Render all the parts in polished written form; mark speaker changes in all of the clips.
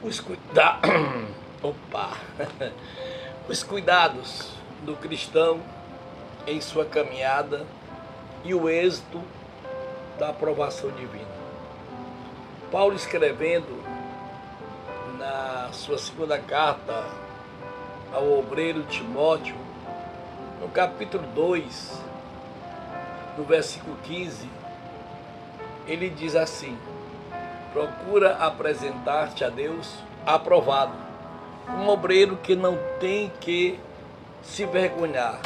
Speaker 1: Os cuida... Opa! Os cuidados do cristão em sua caminhada e o êxito da aprovação divina. Paulo, escrevendo na sua segunda carta ao obreiro Timóteo, no capítulo 2, no versículo 15, ele diz assim: procura apresentar-te a Deus aprovado, um obreiro que não tem que se vergonhar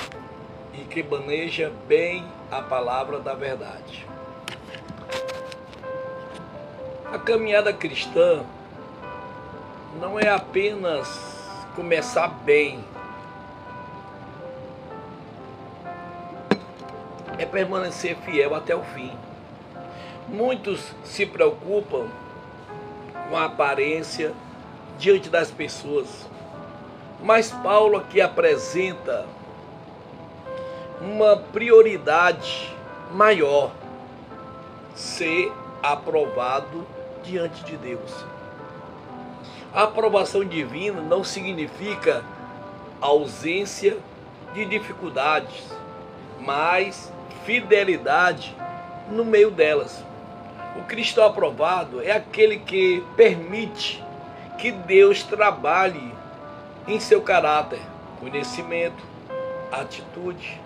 Speaker 1: e que maneja bem a palavra da verdade. A caminhada cristã não é apenas começar bem, é permanecer fiel até o fim. Muitos se preocupam com a aparência diante das pessoas, mas Paulo aqui apresenta uma prioridade maior: ser aprovado diante de Deus. A aprovação divina não significa ausência de dificuldades, mas fidelidade no meio delas. O cristão aprovado é aquele que permite que Deus trabalhe em seu caráter, conhecimento, atitude,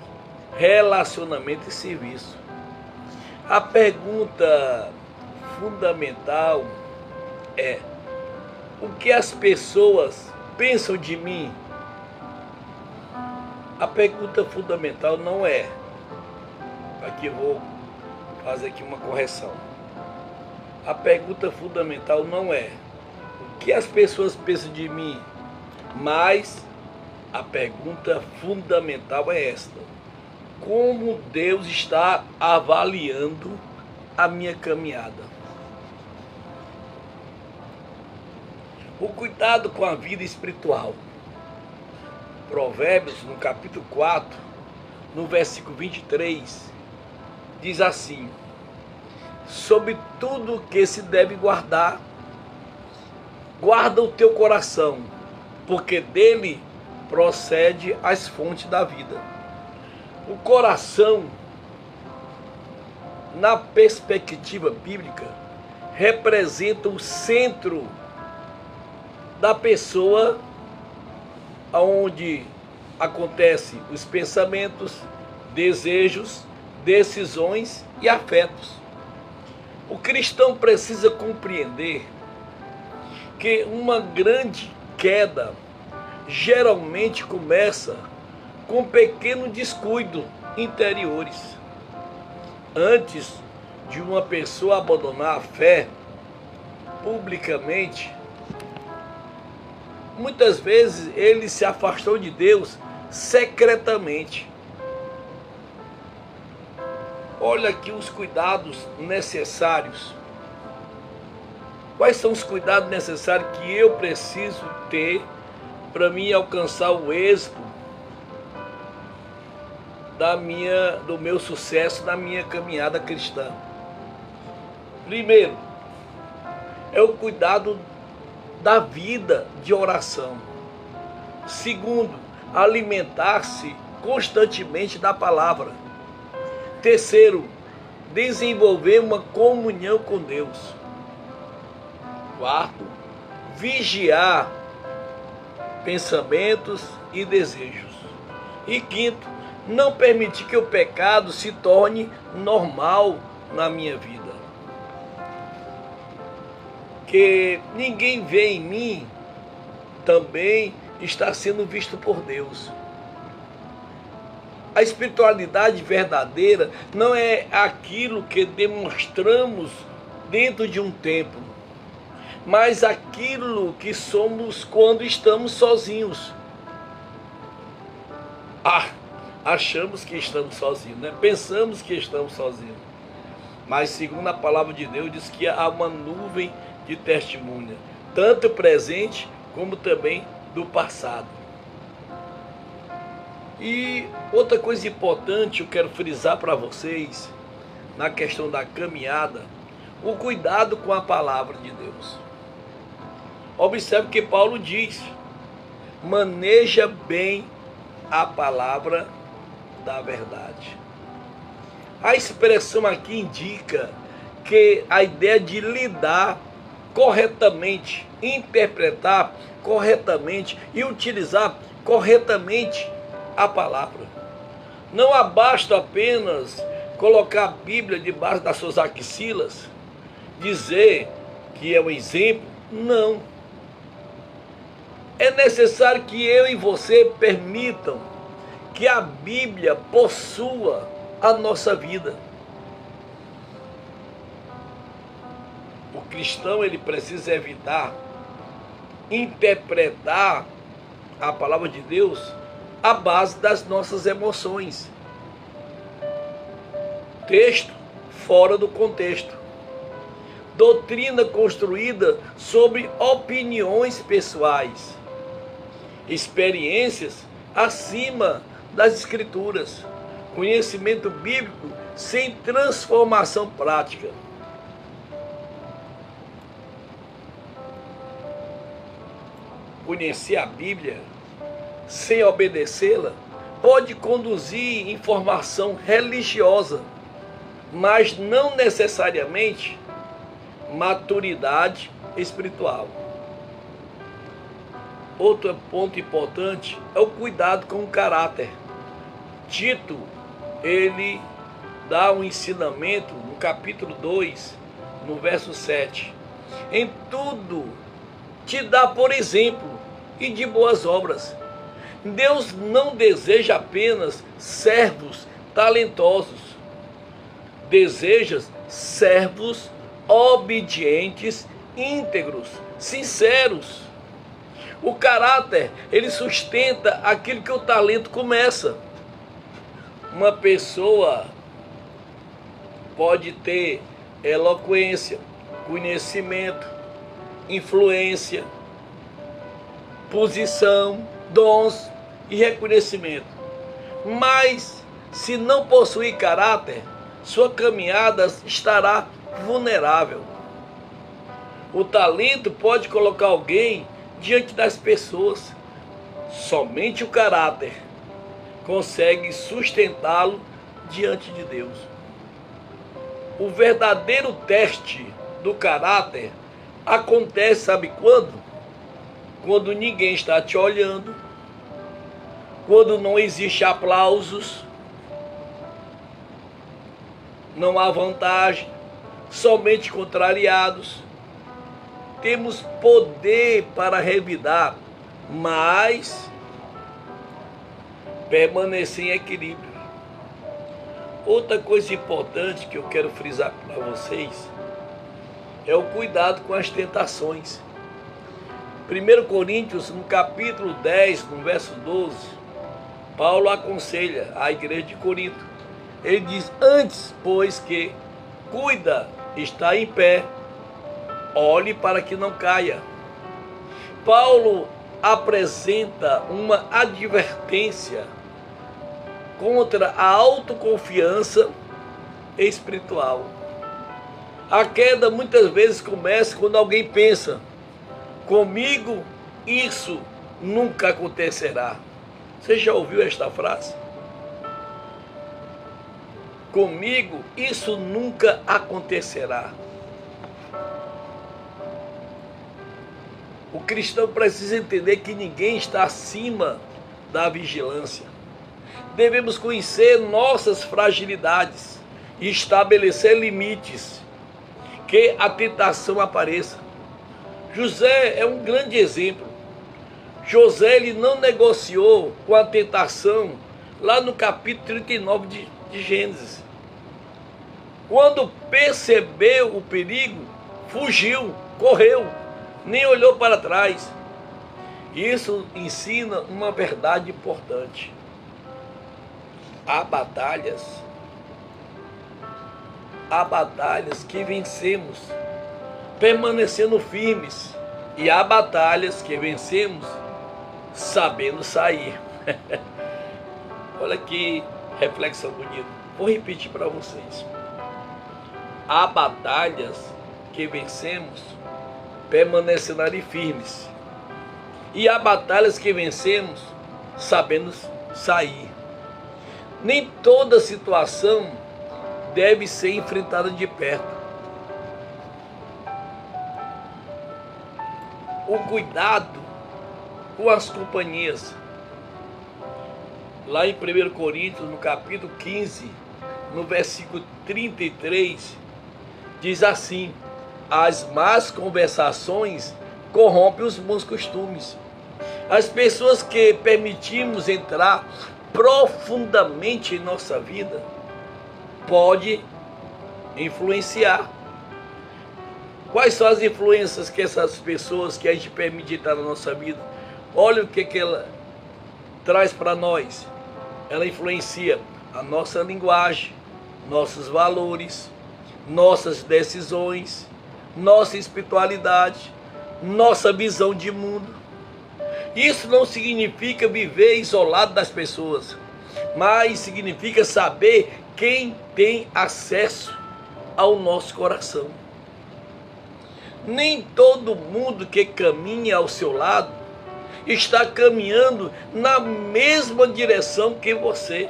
Speaker 1: relacionamento e serviço. A pergunta fundamental é: o que as pessoas pensam de mim? A pergunta fundamental não é, aqui eu vou fazer aqui uma correção. A pergunta fundamental não é o que as pessoas pensam de mim, mas a pergunta fundamental é esta: como Deus está avaliando a minha caminhada? O cuidado com a vida espiritual. Provérbios, no capítulo 4, no versículo 23, diz assim: sobre tudo que se deve guardar, guarda o teu coração, porque dele procede as fontes da vida. O coração, na perspectiva bíblica, representa o centro da pessoa, onde acontecem os pensamentos, desejos, decisões e afetos. O cristão precisa compreender que uma grande queda geralmente começa com pequeno descuido interiores. Antes de uma pessoa abandonar a fé publicamente, muitas vezes ele se afastou de Deus secretamente. Olha aqui os cuidados necessários. Quais são os cuidados necessários que eu preciso ter para mim alcançar o êxito do meu sucesso na minha caminhada cristã? Primeiro, é o cuidado da vida de oração. Segundo, alimentar-se constantemente da palavra. Terceiro, desenvolver uma comunhão com Deus. Quarto, vigiar pensamentos e desejos. E quinto, não permitir que o pecado se torne normal na minha vida. Que ninguém vê em mim também está sendo visto por Deus. A espiritualidade verdadeira não é aquilo que demonstramos dentro de um templo, mas aquilo que somos quando estamos sozinhos. Achamos que estamos sozinhos, né? Pensamos que estamos sozinhos. Mas segundo a palavra de Deus, diz que há uma nuvem de testemunha, tanto presente como também do passado. E outra coisa importante eu quero frisar para vocês, na questão da caminhada, o cuidado com a palavra de Deus. Observe que Paulo diz: maneja bem a palavra da verdade. A expressão aqui indica que a ideia de lidar corretamente, interpretar corretamente e utilizar corretamente a palavra. Não basta apenas colocar a Bíblia debaixo das suas axilas, dizer que é um exemplo. Não. É necessário que eu e você permitam que a Bíblia possua a nossa vida. O cristão, ele precisa evitar interpretar a palavra de Deus à base das nossas emoções. Texto fora do contexto. Doutrina construída sobre opiniões pessoais. Experiências acima das escrituras. Conhecimento bíblico sem transformação prática. Conhecer a Bíblia sem obedecê-la pode conduzir informação religiosa, mas não necessariamente maturidade espiritual. Outro ponto importante é o cuidado com o caráter. Tito, ele dá um ensinamento no capítulo 2, no verso 7. Em tudo te dá por exemplo e de boas obras. Deus não deseja apenas servos talentosos. Deseja servos obedientes, íntegros, sinceros. O caráter, ele sustenta aquilo que o talento começa. Uma pessoa pode ter eloquência, conhecimento, influência, posição, dons e reconhecimento. Mas, se não possuir caráter, sua caminhada estará vulnerável. O talento pode colocar alguém diante das pessoas. Somente o caráter consegue sustentá-lo diante de Deus. O verdadeiro teste do caráter acontece, sabe quando? Quando ninguém está te olhando, quando não existe aplausos, não há vantagem, somente contrariados. Temos poder para revidar, mas permanecer em equilíbrio. Outra coisa importante que eu quero frisar para vocês é o cuidado com as tentações. 1 Coríntios, no capítulo 10, no verso 12, Paulo aconselha a igreja de Corinto. Ele diz: antes, pois que cuida, está em pé, olhe para que não caia. Paulo apresenta uma advertência contra a autoconfiança espiritual. A queda muitas vezes começa quando alguém pensa: comigo isso nunca acontecerá. Você já ouviu esta frase? Comigo isso nunca acontecerá. O cristão precisa entender que ninguém está acima da vigilância. Devemos conhecer nossas fragilidades e estabelecer limites que a tentação apareça. José é um grande exemplo. José, ele não negociou com a tentação lá no capítulo 39 de Gênesis. Quando percebeu o perigo, fugiu, correu, nem olhou para trás. Isso ensina uma verdade importante. Há batalhas que vencemos permanecendo firmes, e há batalhas que vencemos sabendo sair. Olha que reflexão bonita. Vou repetir para vocês. Há batalhas que vencemos permanecendo ali firmes. E há batalhas que vencemos sabendo sair. Nem toda situação deve ser enfrentada de perto. O cuidado com as companhias. Lá em 1 Coríntios, no capítulo 15, no versículo 33, diz assim: as más conversações corrompem os bons costumes. As pessoas que permitimos entrar profundamente em nossa vida pode influenciar. Quais são as influências que essas pessoas que a gente permite entrar na nossa vida? Olha o que ela traz para nós. Ela influencia a nossa linguagem, nossos valores, nossas decisões, nossa espiritualidade, nossa visão de mundo. Isso não significa viver isolado das pessoas, mas significa saber quem tem acesso ao nosso coração. Nem todo mundo que caminha ao seu lado está caminhando na mesma direção que você.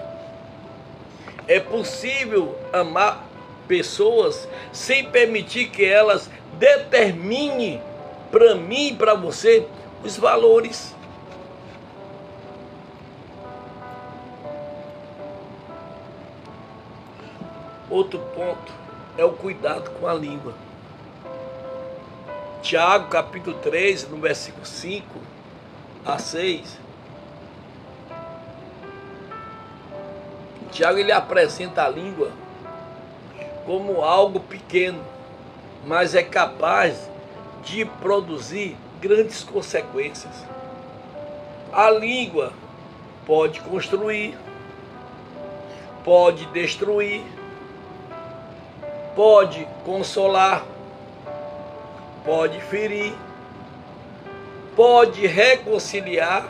Speaker 1: É possível amar pessoas sem permitir que elas determinem para mim e para você os valores. Outro ponto é o cuidado com a língua. Tiago, capítulo 3, no versículo 5 a 6. Tiago, ele apresenta a língua como algo pequeno, mas é capaz de produzir grandes consequências. A língua pode construir, pode destruir, pode consolar, pode ferir, pode reconciliar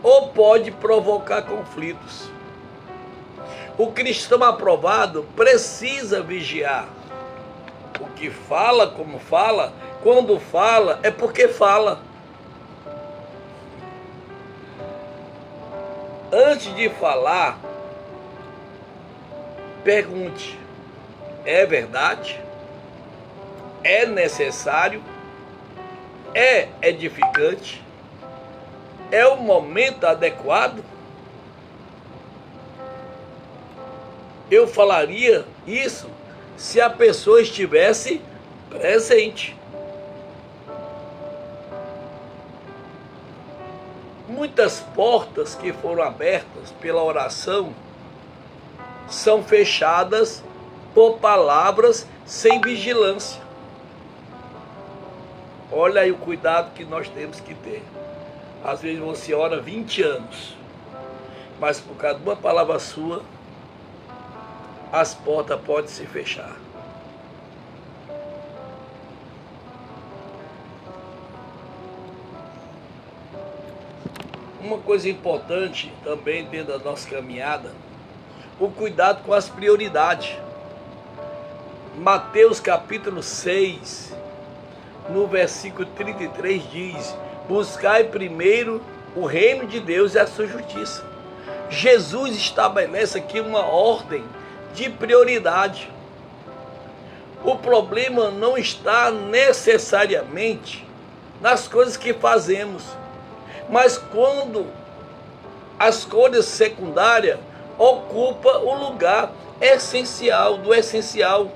Speaker 1: ou pode provocar conflitos. O cristão aprovado precisa vigiar. O que fala, como fala, quando fala, é porque fala. Antes de falar, pergunte: é verdade? É necessário? É edificante? É o momento adequado? Eu falaria isso se a pessoa estivesse presente. Muitas portas que foram abertas pela oração são fechadas por palavras sem vigilância. Olha aí o cuidado que nós temos que ter. Às vezes você ora 20 anos, mas por causa de uma palavra sua, as portas podem se fechar. Uma coisa importante também dentro da nossa caminhada, o cuidado com as prioridades. Mateus capítulo 6, no versículo 33 diz: buscai primeiro o reino de Deus e a sua justiça. Jesus estabelece aqui uma ordem de prioridade. O problema não está necessariamente nas coisas que fazemos, mas quando as coisas secundárias ocupam o lugar essencial do essencial.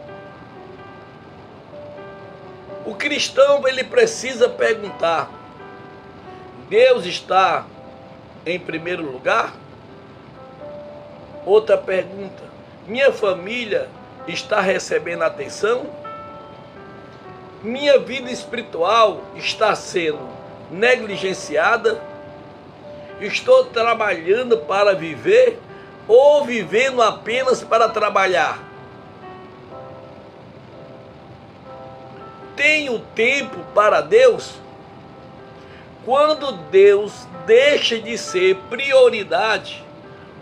Speaker 1: O cristão, ele precisa perguntar: Deus está em primeiro lugar? Outra pergunta: minha família está recebendo atenção? Minha vida espiritual está sendo negligenciada? Estou trabalhando para viver ou vivendo apenas para trabalhar? Tenho tempo para Deus? Quando Deus deixa de ser prioridade,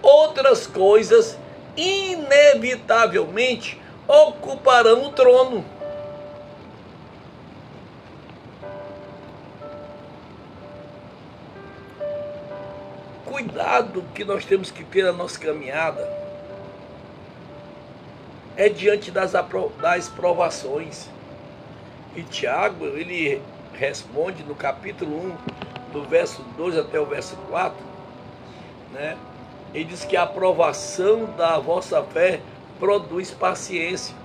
Speaker 1: outras coisas inevitavelmente ocuparão o trono. cuidado que nós temos que ter na nossa caminhada é diante das provações. E Tiago, ele responde no capítulo 1, do verso 2 até o verso 4, né? Ele diz que a aprovação da vossa fé produz paciência.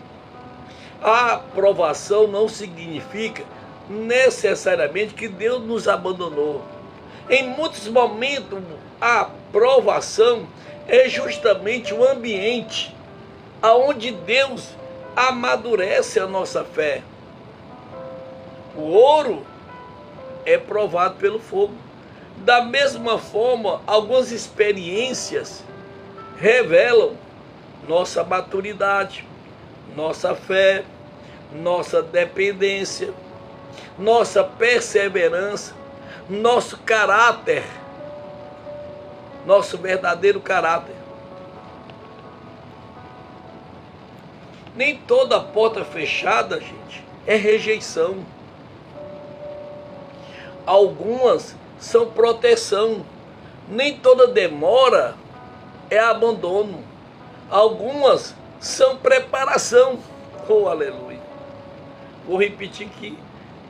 Speaker 1: A aprovação não significa necessariamente que Deus nos abandonou. Em muitos momentos, a aprovação é justamente o ambiente aonde Deus amadurece a nossa fé. O ouro é provado pelo fogo. Da mesma forma, algumas experiências revelam nossa maturidade, nossa fé, nossa dependência, nossa perseverança, nosso caráter, nosso verdadeiro caráter. Nem toda porta fechada, gente, é rejeição. Algumas são proteção. Nem toda demora é abandono. Algumas são preparação. Oh, aleluia. Vou repetir que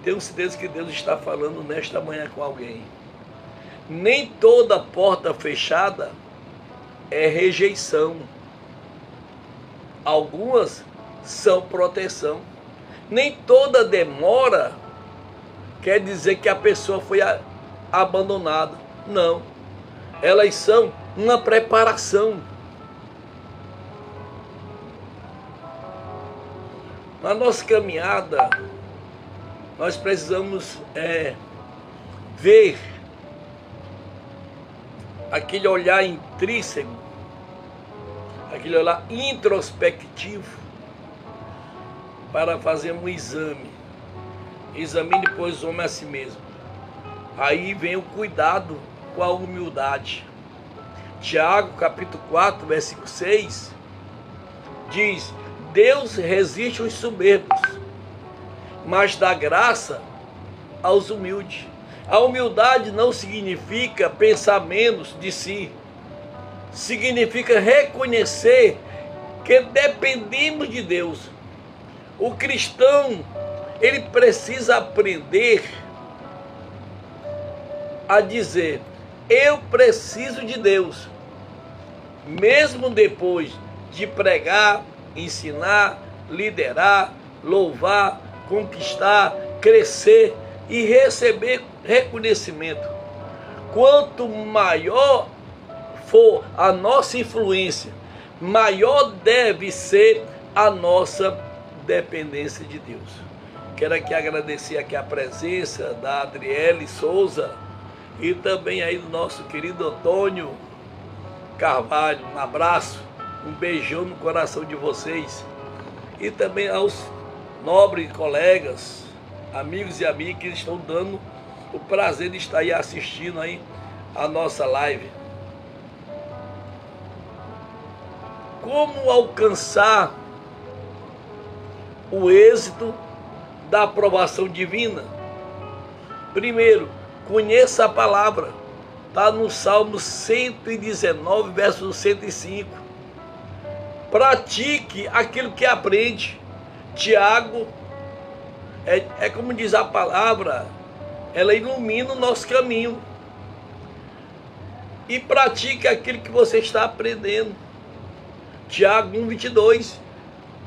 Speaker 1: tenho certeza que Deus está falando nesta manhã com alguém. Nem toda porta fechada é rejeição. Algumas são proteção. Nem toda demora quer dizer que a pessoa foi abandonada. Não. Elas são uma preparação. Na nossa caminhada, nós precisamos ver aquele olhar intrínseco, aquele olhar introspectivo, para fazer um exame. Examine, pois, o homem a si mesmo. Aí vem o cuidado com a humildade. Tiago, capítulo 4, versículo 6, diz: Deus resiste aos soberbos, mas dá graça aos humildes. A humildade não significa pensar menos de si. Significa reconhecer que dependemos de Deus. O cristão, ele precisa aprender a dizer: eu preciso de Deus. Mesmo depois de pregar, ensinar, liderar, louvar, conquistar, crescer e receber reconhecimento. Quanto maior for a nossa influência, maior deve ser a nossa dependência de Deus. Quero aqui agradecer aqui a presença da Adriele Souza e também aí do nosso querido Antônio Carvalho. Um abraço, um beijão no coração de vocês. E também aos nobres colegas, amigos e amigas que estão dando o prazer de estar aí assistindo aí a nossa live. Como alcançar o êxito da aprovação divina? Primeiro, conheça a palavra. Está no Salmo 119, verso 105. Pratique aquilo que aprende. Tiago, é como diz a palavra, ela ilumina o nosso caminho. E pratique aquilo que você está aprendendo. Tiago 1,22.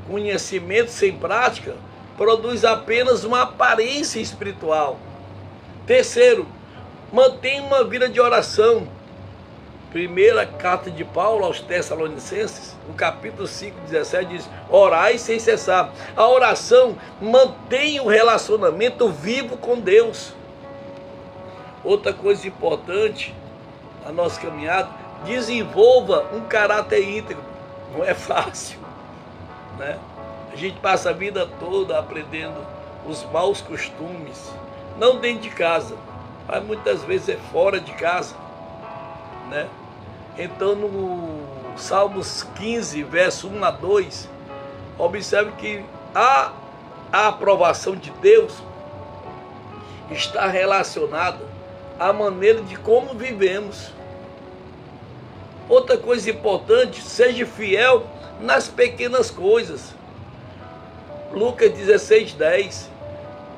Speaker 1: Conhecimento sem prática produz apenas uma aparência espiritual. Terceiro, mantenha uma vida de oração. Primeira carta de Paulo aos Tessalonicenses, no capítulo 5, 17, diz: orai sem cessar. A oração mantém o relacionamento vivo com Deus. Outra coisa importante na nossa caminhada: desenvolva um caráter íntegro. Não é fácil, né? A gente passa a vida toda aprendendo os maus costumes, não dentro de casa, mas muitas vezes é fora de casa, né? Então, no Salmos 15, verso 1 a 2, observe que a aprovação de Deus está relacionada à maneira de como vivemos. Outra coisa importante, seja fiel nas pequenas coisas. Lucas 16:10.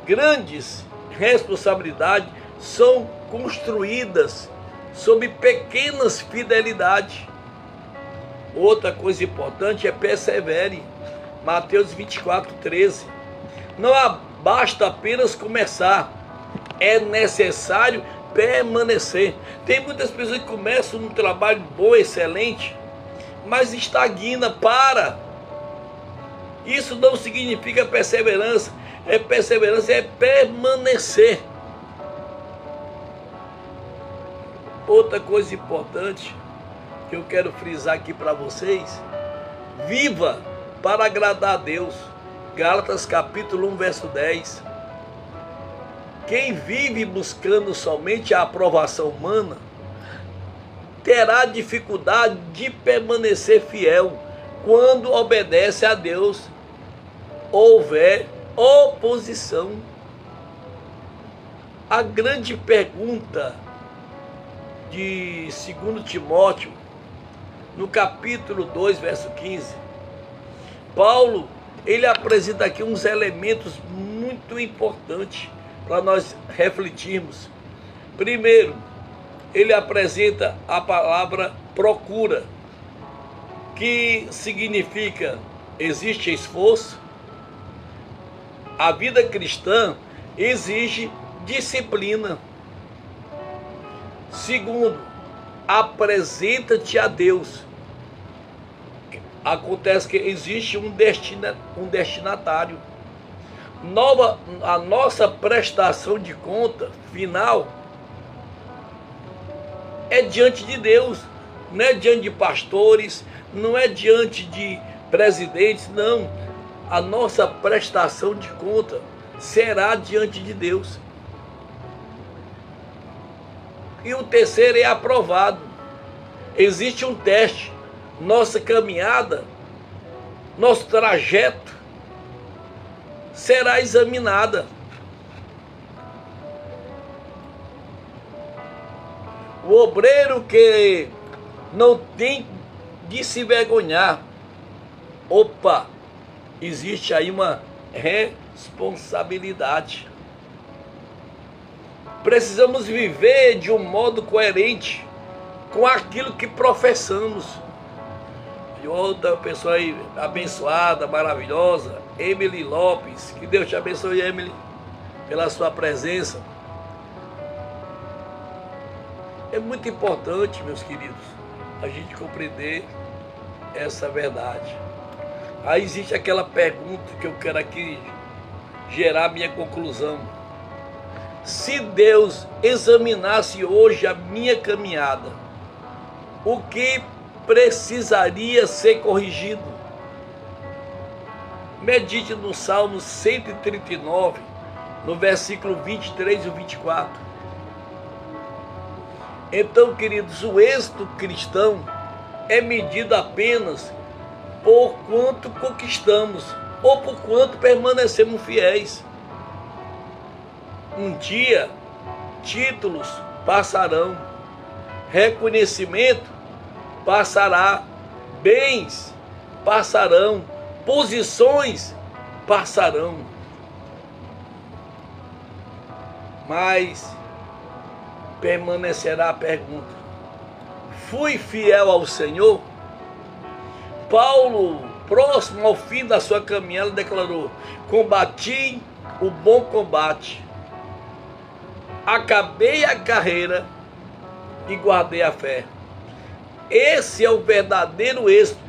Speaker 1: Grandes responsabilidades são construídas sob pequenas fidelidades. Outra coisa importante é persevere. Mateus 24:13. Não basta apenas começar, é necessário permanecer. Tem muitas pessoas que começam um trabalho bom, excelente, mas estagna, para. Isso não significa perseverança. Perseverança é permanecer. Outra coisa importante que eu quero frisar aqui para vocês: viva para agradar a Deus. Gálatas capítulo 1, verso 10. Quem vive buscando somente a aprovação humana terá dificuldade de permanecer fiel quando obedece a Deus. Houver oposição. A grande pergunta de 2 Timóteo, no capítulo 2, verso 15, Paulo, ele apresenta aqui uns elementos muito importantes para nós refletirmos. Primeiro, ele apresenta a palavra procura, que significa existe esforço. A vida cristã exige disciplina. Segundo, apresenta-te a Deus. Acontece que existe um destinatário. A nossa prestação de conta final é diante de Deus, não é diante de pastores, não é diante de presidentes, não. A nossa prestação de conta será diante de Deus. E o terceiro é aprovado. Existe um teste. Nossa caminhada, nosso trajeto será examinada. O obreiro que não tem de se envergonhar. Opa, existe aí uma responsabilidade. Precisamos viver de um modo coerente com aquilo que professamos. E outra pessoa aí abençoada, maravilhosa, Emily Lopes. Que Deus te abençoe, Emily, pela sua presença. É muito importante, meus queridos, a gente compreender essa verdade. Aí existe aquela pergunta que eu quero aqui gerar minha conclusão. Se Deus examinasse hoje a minha caminhada, o que precisaria ser corrigido? Medite no Salmo 139, no versículo 23 e 24. Então, queridos, o êxito cristão é medido apenas por quanto conquistamos ou por quanto permanecemos fiéis. Um dia, títulos passarão, reconhecimento passará, bens passarão, posições passarão. Mas permanecerá a pergunta: fui fiel ao Senhor? Paulo, próximo ao fim da sua caminhada, declarou: combati o bom combate, acabei a carreira e guardei a fé. Esse é o verdadeiro êxito,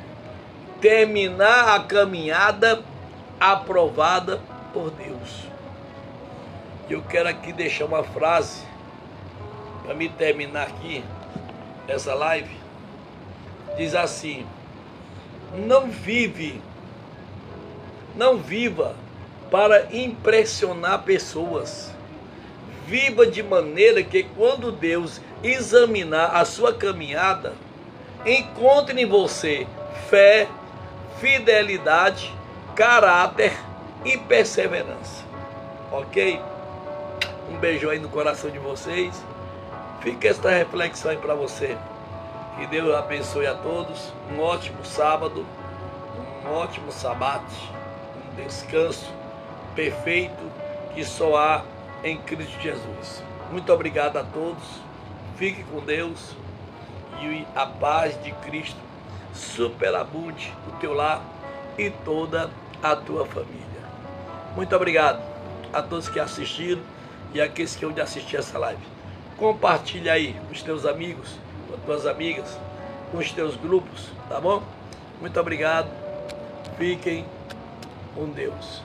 Speaker 1: terminar a caminhada aprovada por Deus. Eu quero aqui deixar uma frase para me terminar aqui essa live. Diz assim: não viva para impressionar pessoas. Viva de maneira que quando Deus examinar a sua caminhada, encontre em você fé, fidelidade, caráter e perseverança. Ok? Um beijão aí no coração de vocês. Fica esta reflexão aí para você. Que Deus abençoe a todos. Um ótimo sábado, um ótimo sabate, um descanso perfeito que só há em Cristo Jesus. Muito obrigado a todos. Fique com Deus e a paz de Cristo superabunde no teu lar e toda a tua família. Muito obrigado a todos que assistiram e aqueles que hão de assistir essa live. Compartilha aí com os teus amigos, com as tuas amigas, com os teus grupos, tá bom? Muito obrigado. Fiquem com Deus.